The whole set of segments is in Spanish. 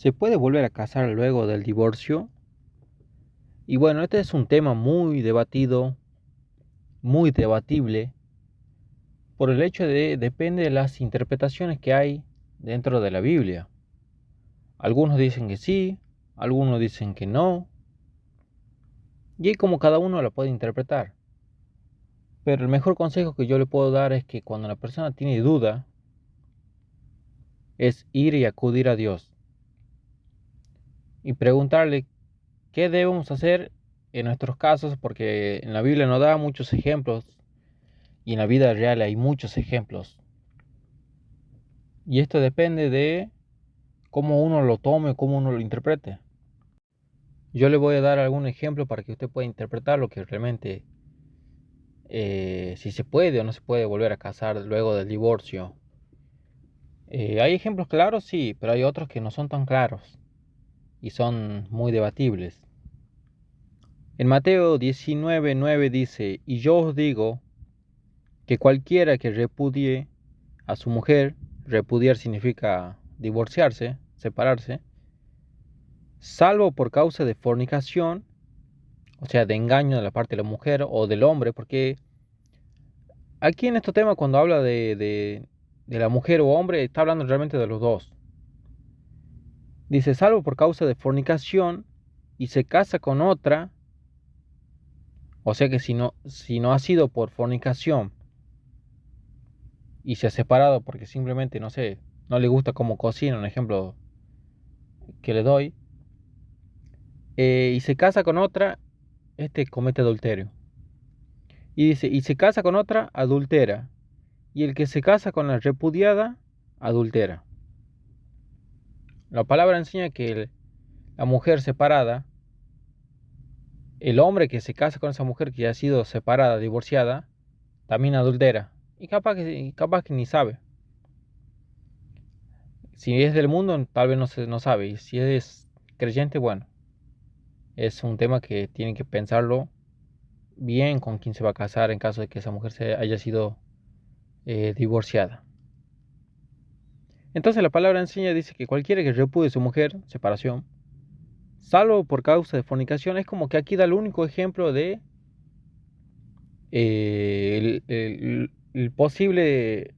¿Se puede volver a casar luego del divorcio? Y bueno, este es un tema muy debatido, muy debatible, por el hecho de depende de las interpretaciones que hay dentro de la Biblia. Algunos dicen que sí, algunos dicen que no, y es como cada uno lo puede interpretar. Pero el mejor consejo que yo le puedo dar es que cuando la persona tiene duda, es ir y acudir a Dios y preguntarle qué debemos hacer en nuestros casos, porque en la Biblia nos da muchos ejemplos y en la vida real hay muchos ejemplos. Y esto depende de cómo uno lo tome, cómo uno lo interprete. Yo le voy a dar algún ejemplo para que usted pueda interpretar lo que realmente, si se puede o no se puede volver a casar luego del divorcio. Hay ejemplos claros, sí, pero hay otros que no son tan claros y son muy debatibles. En Mateo 19:9 dice: y yo os digo que cualquiera que repudie a su mujer, repudiar significa divorciarse, separarse, salvo por causa de fornicación, o sea, de engaño de la parte de la mujer o del hombre, porque aquí en este tema cuando habla de la mujer o hombre, está hablando realmente de los dos. Dice, salvo por causa de fornicación y se casa con otra, o sea que si no ha sido por fornicación y se ha separado porque simplemente, no sé, no le gusta cómo cocina, un ejemplo que le doy, y se casa con otra, este comete adulterio. Y dice, y se casa con otra, adultera. Y el que se casa con la repudiada, adultera. La palabra enseña que la mujer separada, el hombre que se casa con esa mujer que ya ha sido separada, divorciada, también adultera. Y capaz que ni sabe. Si es del mundo, tal vez no sabe. Y si es creyente, bueno, es un tema que tiene que pensarlo bien con quién se va a casar en caso de que esa mujer haya sido divorciada. Entonces la palabra enseña, dice que cualquiera que repudie a su mujer, separación, salvo por causa de fornicación, es como que aquí da el único ejemplo de el posible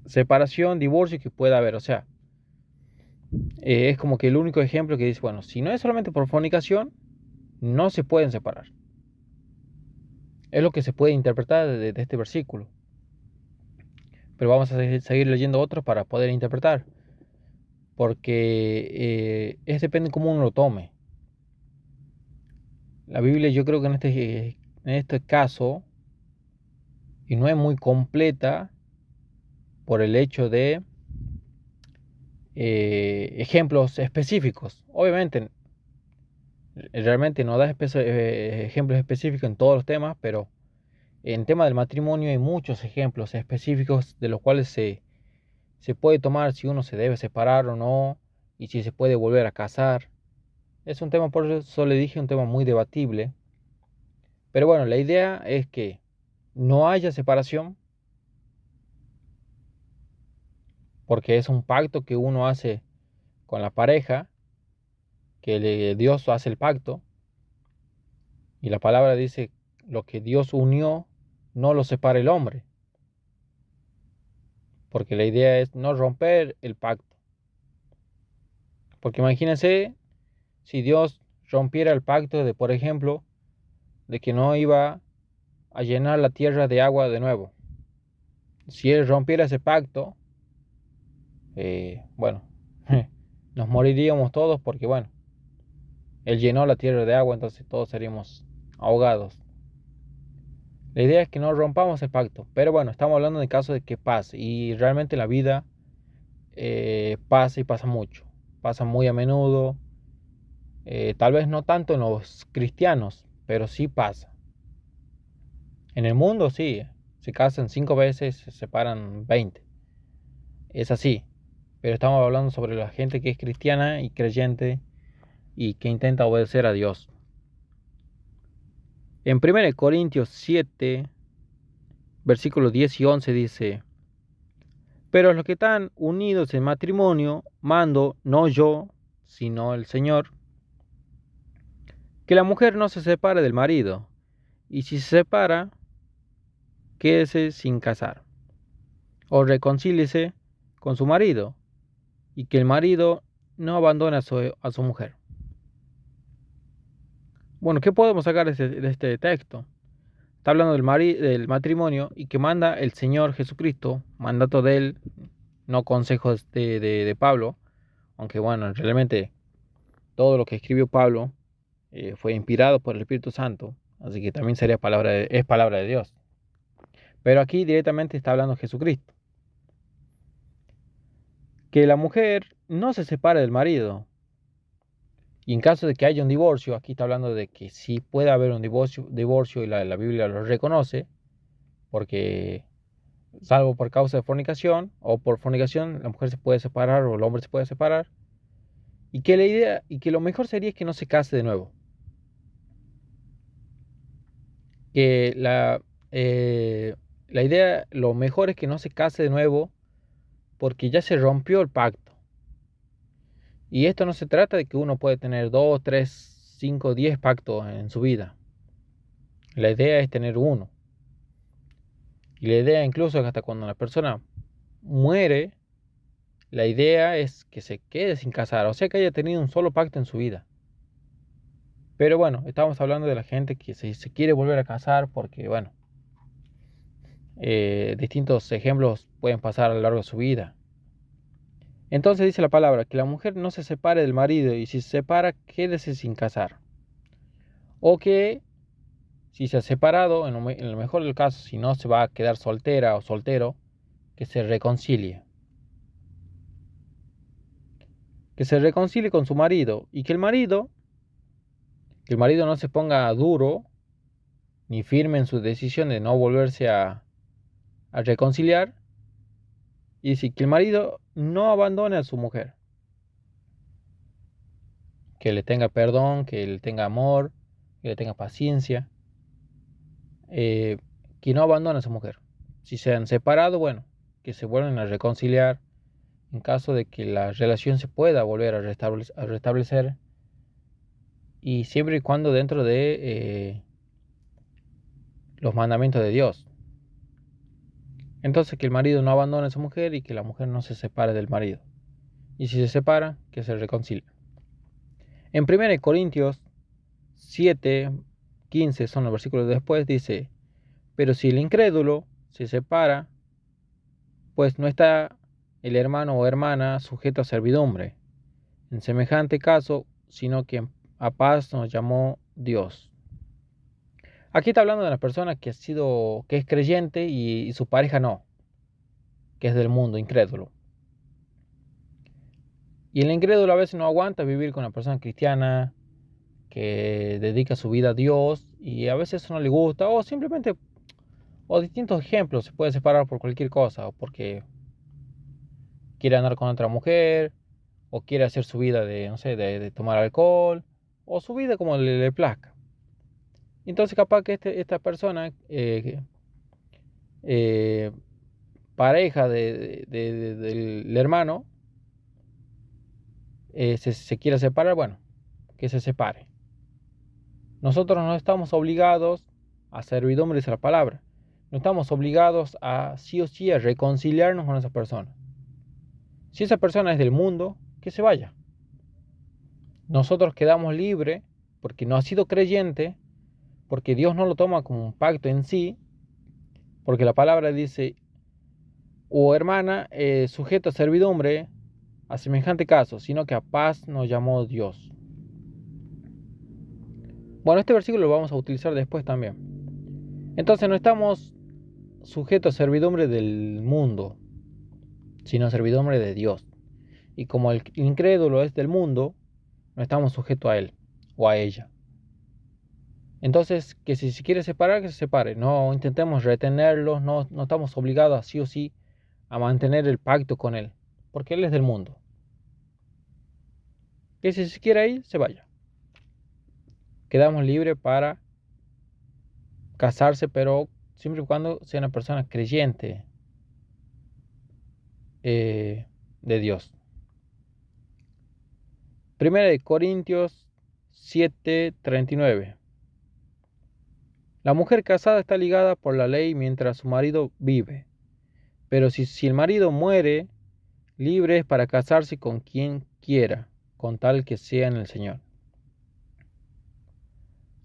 separación, divorcio que pueda haber. O sea, es como que el único ejemplo que dice, bueno, si no es solamente por fornicación, no se pueden separar. Es lo que se puede interpretar de este versículo. Pero vamos a seguir leyendo otros para poder interpretar. Porque es depende de cómo uno lo tome. La Biblia yo creo que en este caso, y no es muy completa por el hecho de ejemplos específicos. Obviamente, realmente no da ejemplos específicos en todos los temas, pero en tema del matrimonio hay muchos ejemplos específicos de los cuales se puede tomar si uno se debe separar o no, y si se puede volver a casar. Es un tema, por eso le dije, un tema muy debatible. Pero bueno, la idea es que no haya separación, porque es un pacto que uno hace con la pareja, que Dios hace el pacto, y la palabra dice, lo que Dios unió, no lo separa el hombre, porque la idea es no romper el pacto. Porque imagínense si Dios rompiera el pacto de, por ejemplo, de que no iba a llenar la tierra de agua de nuevo. Si Él rompiera ese pacto, bueno, nos moriríamos todos porque, bueno, Él llenó la tierra de agua, entonces todos seríamos ahogados. La idea es que no rompamos el pacto, pero bueno, estamos hablando de caso de que pase, y realmente la vida pasa y pasa mucho, pasa muy a menudo, tal vez no tanto en los cristianos, pero sí pasa. En el mundo sí, se casan 5 veces, se separan 20, es así, pero estamos hablando sobre la gente que es cristiana y creyente y que intenta obedecer a Dios. En 1 Corintios 7, versículos 10 y 11 dice: Pero los que están unidos en matrimonio, mando, no yo, sino el Señor, que la mujer no se separe del marido, y si se separa, quédese sin casar, o reconcíliese con su marido, y que el marido no abandone a su mujer. Bueno, ¿qué podemos sacar de este texto? Está hablando del matrimonio y que manda el Señor Jesucristo, mandato de él, no consejos de Pablo, aunque bueno, realmente todo lo que escribió Pablo fue inspirado por el Espíritu Santo, así que también sería es palabra de Dios. Pero aquí directamente está hablando Jesucristo. Que la mujer no se separe del marido. Y en caso de que haya un divorcio, aquí está hablando de que sí puede haber un divorcio y la Biblia lo reconoce, porque salvo por causa de fornicación o por fornicación, la mujer se puede separar o el hombre se puede separar. Y que lo mejor sería que no se case de nuevo. Que la idea, lo mejor es que no se case de nuevo porque ya se rompió el pacto. Y esto no se trata de que uno puede tener 2, 3, 5, 10 pactos en su vida. La idea es tener uno. Y la idea incluso es que hasta cuando la persona muere, la idea es que se quede sin casar, o sea que haya tenido un solo pacto en su vida. Pero bueno, estamos hablando de la gente que se quiere volver a casar porque, bueno, distintos ejemplos pueden pasar a lo largo de su vida. Entonces dice la palabra, que la mujer no se separe del marido y si se separa, quédese sin casar. O que si se ha separado, en el mejor del caso, si no se va a quedar soltera o soltero, que se reconcilie. Que se reconcilie con su marido y que el marido no se ponga duro ni firme en su decisión de no volverse a reconciliar. Y dice que el marido no abandone a su mujer. Que le tenga perdón, que le tenga amor, que le tenga paciencia. Que no abandone a su mujer. Si se han separado, bueno, que se vuelvan a reconciliar en caso de que la relación se pueda volver a restablecer y siempre y cuando dentro de los mandamientos de Dios. Entonces que el marido no abandone a su mujer y que la mujer no se separe del marido. Y si se separa, que se reconcilie. En 1 Corintios 7, 15 son los versículos después, dice, pero si el incrédulo se separa, pues no está el hermano o hermana sujeto a servidumbre. En semejante caso, sino que a paz nos llamó Dios. Aquí está hablando de una persona que es creyente y su pareja no, que es del mundo, incrédulo. Y el incrédulo a veces no aguanta vivir con una persona cristiana que dedica su vida a Dios y a veces eso no le gusta o simplemente, o distintos ejemplos, se puede separar por cualquier cosa o porque quiere andar con otra mujer o quiere hacer su vida de, no sé, de tomar alcohol o su vida como le plazca. Entonces capaz que esta persona, pareja del hermano, se quiera separar, bueno, que se separe. Nosotros no estamos obligados a servidumbres a la palabra. No estamos obligados a sí o sí a reconciliarnos con esa persona. Si esa persona es del mundo, que se vaya. Nosotros quedamos libres porque no ha sido creyente, porque Dios no lo toma como un pacto en sí, porque la palabra dice, o hermana, sujeto a servidumbre, a semejante caso, sino que a paz nos llamó Dios. Bueno, este versículo lo vamos a utilizar después también. Entonces no estamos sujetos a servidumbre del mundo, sino a servidumbre de Dios. Y como el incrédulo es del mundo, no estamos sujetos a él o a ella. Entonces, que si se quiere separar, que se separe. No intentemos retenerlos, no estamos obligados a sí o sí a mantener el pacto con él, porque él es del mundo. Que si se quiere ir, se vaya. Quedamos libres para casarse, pero siempre y cuando sea una persona creyente. de Dios. Primera de Corintios 7:39. La mujer casada está ligada por la ley mientras su marido vive, pero si el marido muere, libre es para casarse con quien quiera, con tal que sea en el Señor.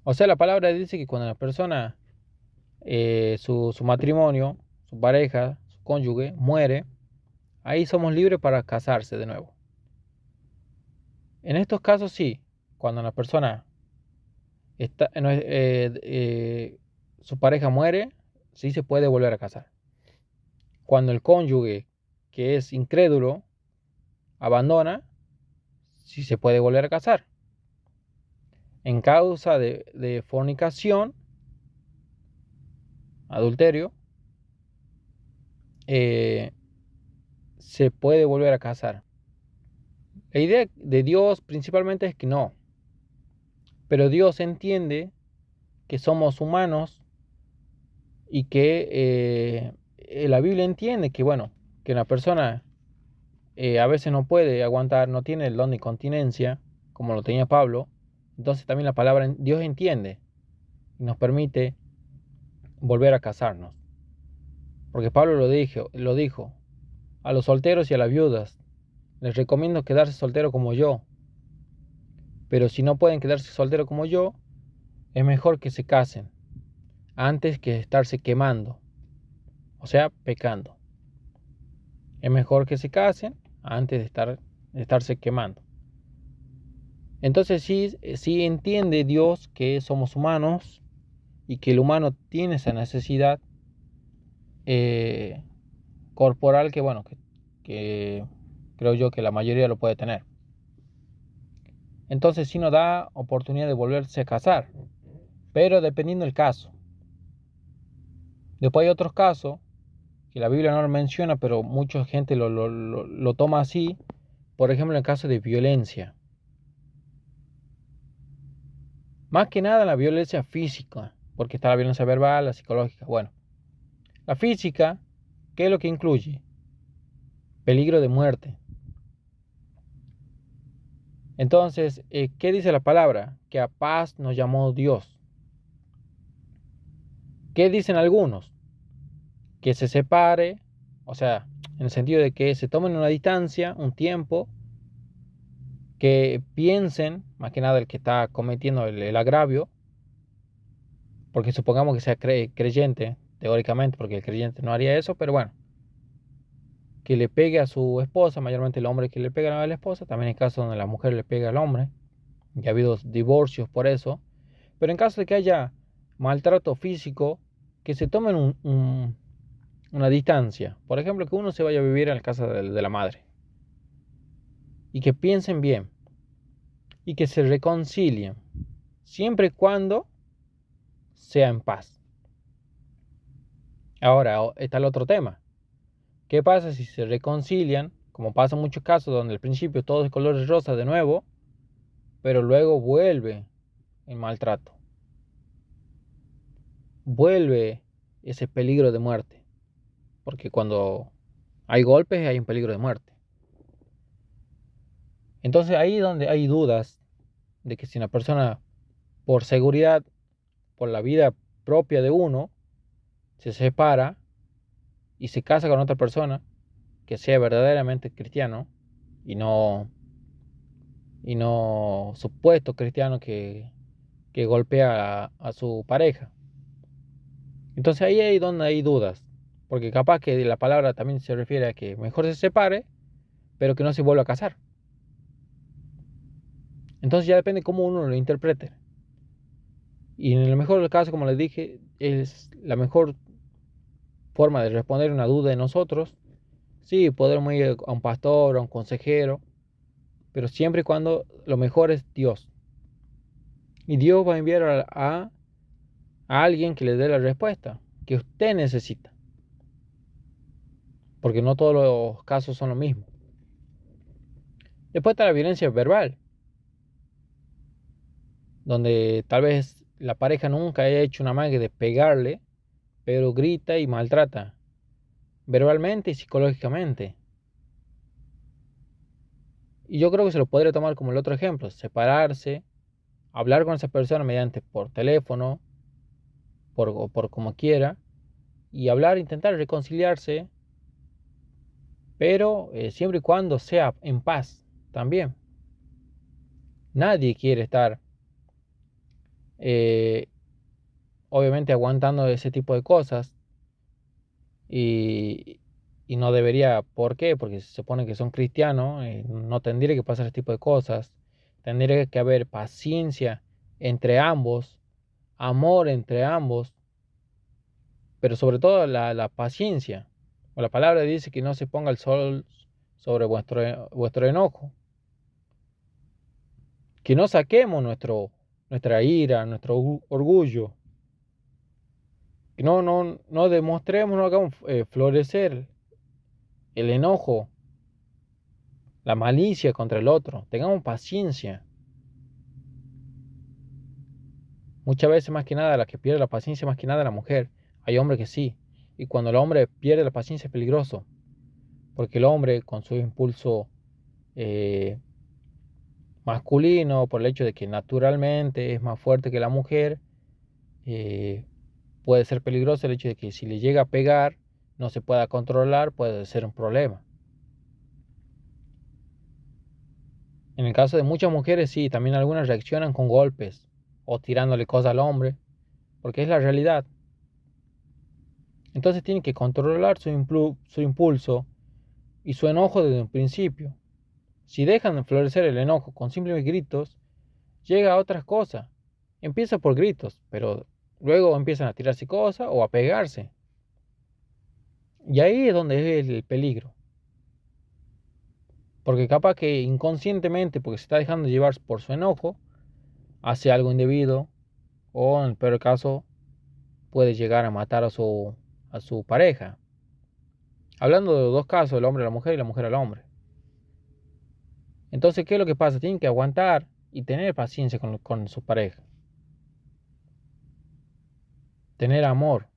O sea, la palabra dice que cuando la persona, su matrimonio, su pareja, su cónyuge, muere, ahí somos libres para casarse de nuevo. En estos casos sí, cuando la persona su pareja muere, sí se puede volver a casar. Cuando el cónyuge, que es incrédulo, abandona, sí se puede volver a casar. En causa de fornicación, adulterio, se puede volver a casar. La idea de Dios principalmente es que no. Pero Dios entiende que somos humanos y que la Biblia entiende que, bueno, que una persona a veces no puede aguantar, no tiene el don de incontinencia, como lo tenía Pablo. Entonces también la palabra Dios entiende y nos permite volver a casarnos. Porque Pablo lo dijo a los solteros y a las viudas: les recomiendo quedarse soltero como yo. Pero si no pueden quedarse solteros como yo, es mejor que se casen antes que estarse quemando, o sea, pecando. Es mejor que se casen antes de estarse quemando. Entonces sí entiende Dios que somos humanos y que el humano tiene esa necesidad corporal que, bueno, que creo yo que la mayoría lo puede tener. Entonces sí nos da oportunidad de volverse a casar, pero dependiendo del caso. Después hay otros casos que la Biblia no lo menciona, pero mucha gente lo toma así. Por ejemplo, en el caso de violencia. Más que nada la violencia física, porque está la violencia verbal, la psicológica. Bueno, la física, ¿qué es lo que incluye? Peligro de muerte. Entonces, ¿qué dice la palabra? Que a paz nos llamó Dios. ¿Qué dicen algunos? Que se separe, o sea, en el sentido de que se tomen una distancia, un tiempo, que piensen, más que nada el que está cometiendo el agravio, porque supongamos que sea creyente, teóricamente, porque el creyente no haría eso, pero bueno, que le pegue a su esposa, mayormente el hombre que le pega a la esposa, también en caso donde la mujer le pega al hombre, y ha habido divorcios por eso, pero en caso de que haya maltrato físico, que se tomen una distancia, por ejemplo, que uno se vaya a vivir a la casa de la madre, y que piensen bien, y que se reconcilien, siempre y cuando sea en paz. Ahora está el otro tema. ¿Qué pasa si se reconcilian? Como pasa en muchos casos donde al principio todo es color de rosa de nuevo, pero luego vuelve el maltrato. Vuelve ese peligro de muerte. Porque cuando hay golpes hay un peligro de muerte. Entonces ahí es donde hay dudas de que si una persona, por seguridad, por la vida propia de uno, se separa y se casa con otra persona que sea verdaderamente cristiano y no supuesto cristiano que golpea a su pareja. Entonces ahí es donde hay dudas, porque capaz que la palabra también se refiere a que mejor se separe, pero que no se vuelva a casar. Entonces ya depende cómo uno lo interprete. Y en el mejor de los casos, como les dije, es la mejor forma de responder una duda de nosotros. Sí, podemos ir a un pastor, a un consejero, pero siempre y cuando lo mejor es Dios. Y Dios va a enviar a alguien que le dé la respuesta que usted necesita. Porque no todos los casos son lo mismo. Después está la violencia verbal, donde tal vez la pareja nunca haya hecho una magia de pegarle, pero grita y maltrata, verbalmente y psicológicamente. Y yo creo que se lo podría tomar como el otro ejemplo, separarse, hablar con esa persona mediante por teléfono, o por como quiera, y hablar, intentar reconciliarse, pero siempre y cuando sea en paz también. Nadie quiere estar, eh, obviamente, aguantando ese tipo de cosas y, y no debería. ¿Por qué? Porque se supone que son cristianos, no tendría que pasar ese tipo de cosas. Tendría que haber paciencia entre ambos, amor entre ambos, pero sobre todo la paciencia. O la palabra dice que no se ponga el sol sobre vuestro enojo. Que no saquemos nuestra ira, nuestro orgullo. Que no demostremos, no hagamos florecer el enojo, la malicia contra el otro. Tengamos paciencia. Muchas veces más que nada la que pierde la paciencia más que nada es la mujer. Hay hombres que sí. Y cuando el hombre pierde la paciencia es peligroso. Porque el hombre con su impulso eh, masculino, por el hecho de que naturalmente es más fuerte que la mujer, eh, puede ser peligroso el hecho de que si le llega a pegar, no se pueda controlar, puede ser un problema. En el caso de muchas mujeres, sí, también algunas reaccionan con golpes o tirándole cosas al hombre, porque es la realidad. Entonces tienen que controlar su impulso y su enojo desde un principio. Si dejan de florecer el enojo con simples gritos, llega a otras cosas. Empieza por gritos, pero luego empiezan a tirarse cosas o a pegarse. Y ahí es donde es el peligro. Porque capaz que inconscientemente, porque se está dejando llevar por su enojo, hace algo indebido o en el peor caso puede llegar a matar a su pareja. Hablando de los dos casos, el hombre a la mujer y la mujer al hombre. Entonces, ¿qué es lo que pasa? Tienen que aguantar y tener paciencia con su pareja. Tener amor.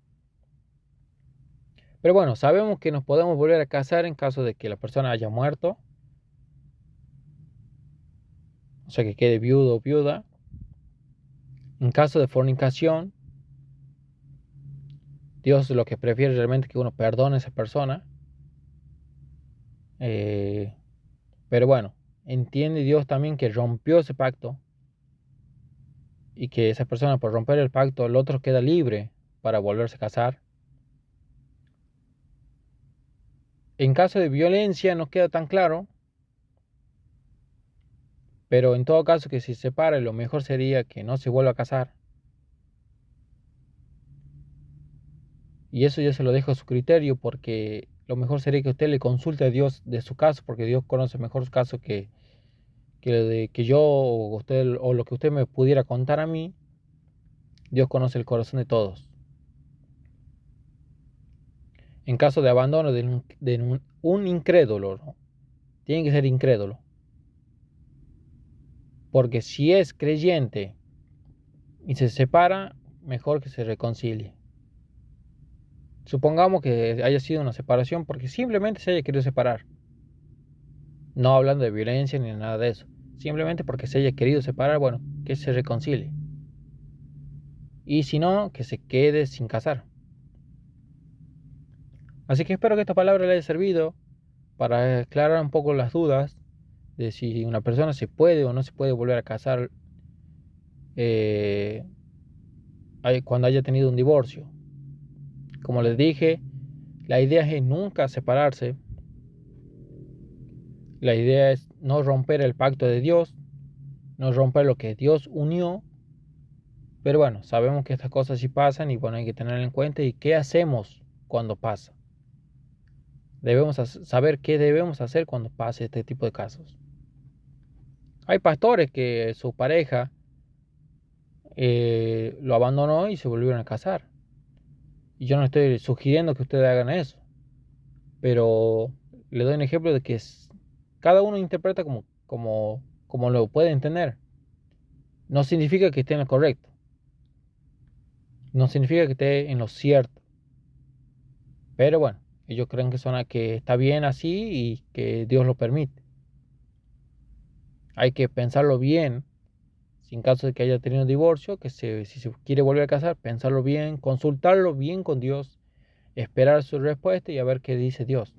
Pero bueno, sabemos que nos podemos volver a casar en caso de que la persona haya muerto. O sea, que quede viudo o viuda. En caso de fornicación, Dios lo que prefiere realmente que uno perdone a esa persona. Eh, pero bueno, entiende Dios también que rompió ese pacto y que esa persona por romper el pacto, el otro queda libre para volverse a casar. En caso de violencia no queda tan claro, pero en todo caso que si se separe, lo mejor sería que no se vuelva a casar. Y eso yo se lo dejo a su criterio porque lo mejor sería que usted le consulte a Dios de su caso, porque Dios conoce mejor su caso que yo o usted o lo que usted me pudiera contar a mí. Dios conoce el corazón de todos. En caso de abandono de un incrédulo, ¿no? Tiene que ser incrédulo. Porque si es creyente y se separa, mejor que se reconcilie. Supongamos que haya sido una separación porque simplemente se haya querido separar. No hablando de violencia ni nada de eso. Simplemente porque se haya querido separar, bueno, que se reconcilie. Y si no, que se quede sin casar. Así que espero que esta palabra le haya servido para aclarar un poco las dudas de si una persona se puede o no se puede volver a casar eh, cuando haya tenido un divorcio. Como les dije, la idea es nunca separarse. La idea es no romper el pacto de Dios, no romper lo que Dios unió. Pero bueno, sabemos que estas cosas sí pasan y bueno, hay que tenerlo en cuenta. ¿Y qué hacemos cuando pasa? Debemos saber qué debemos hacer cuando pase este tipo de casos. Hay pastores que su pareja lo abandonó y se volvieron a casar. Y yo no estoy sugiriendo que ustedes hagan eso, pero le doy un ejemplo de que cada uno interpreta como lo puede entender. No significa que esté en lo correcto, no significa que esté en lo cierto, pero bueno, ellos creen que está bien así y que Dios lo permite. Hay que pensarlo bien, si en caso de que haya tenido divorcio, si se quiere volver a casar, pensarlo bien, consultarlo bien con Dios, esperar su respuesta y a ver qué dice Dios.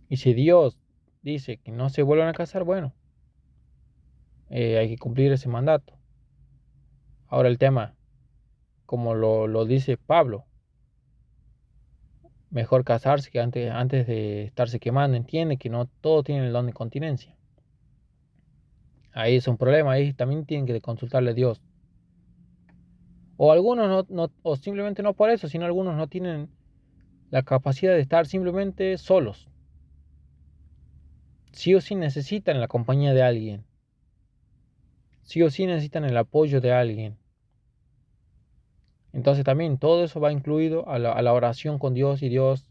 Y si Dios dice que no se vuelvan a casar, bueno, hay que cumplir ese mandato. Ahora el tema, como lo dice Pablo, mejor casarse que antes de estarse quemando. Entiende que no todos tienen el don de continencia. Ahí es un problema, ahí también tienen que consultarle a Dios. O algunos o simplemente no por eso, sino algunos no tienen la capacidad de estar simplemente solos. Sí o sí necesitan la compañía de alguien. Sí o sí necesitan el apoyo de alguien. Entonces también todo eso va incluido a la oración con Dios y Dios,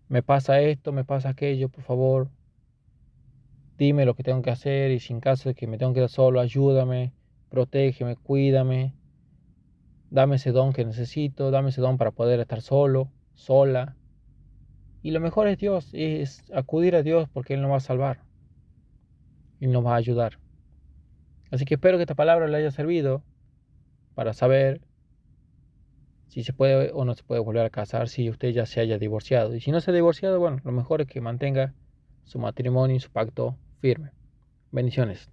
me pasa esto, me pasa aquello, por favor, dime lo que tengo que hacer y si en caso de que me tengo que quedar solo, ayúdame, protégeme, cuídame, dame ese don que necesito, dame ese don para poder estar solo, sola. Y lo mejor es Dios, es acudir a Dios porque Él nos va a salvar, Él nos va a ayudar. Así que espero que esta palabra le haya servido para saber si se puede o no se puede volver a casar si usted ya se haya divorciado. Y si no se ha divorciado, bueno, lo mejor es que mantenga su matrimonio y su pacto firme. Bendiciones.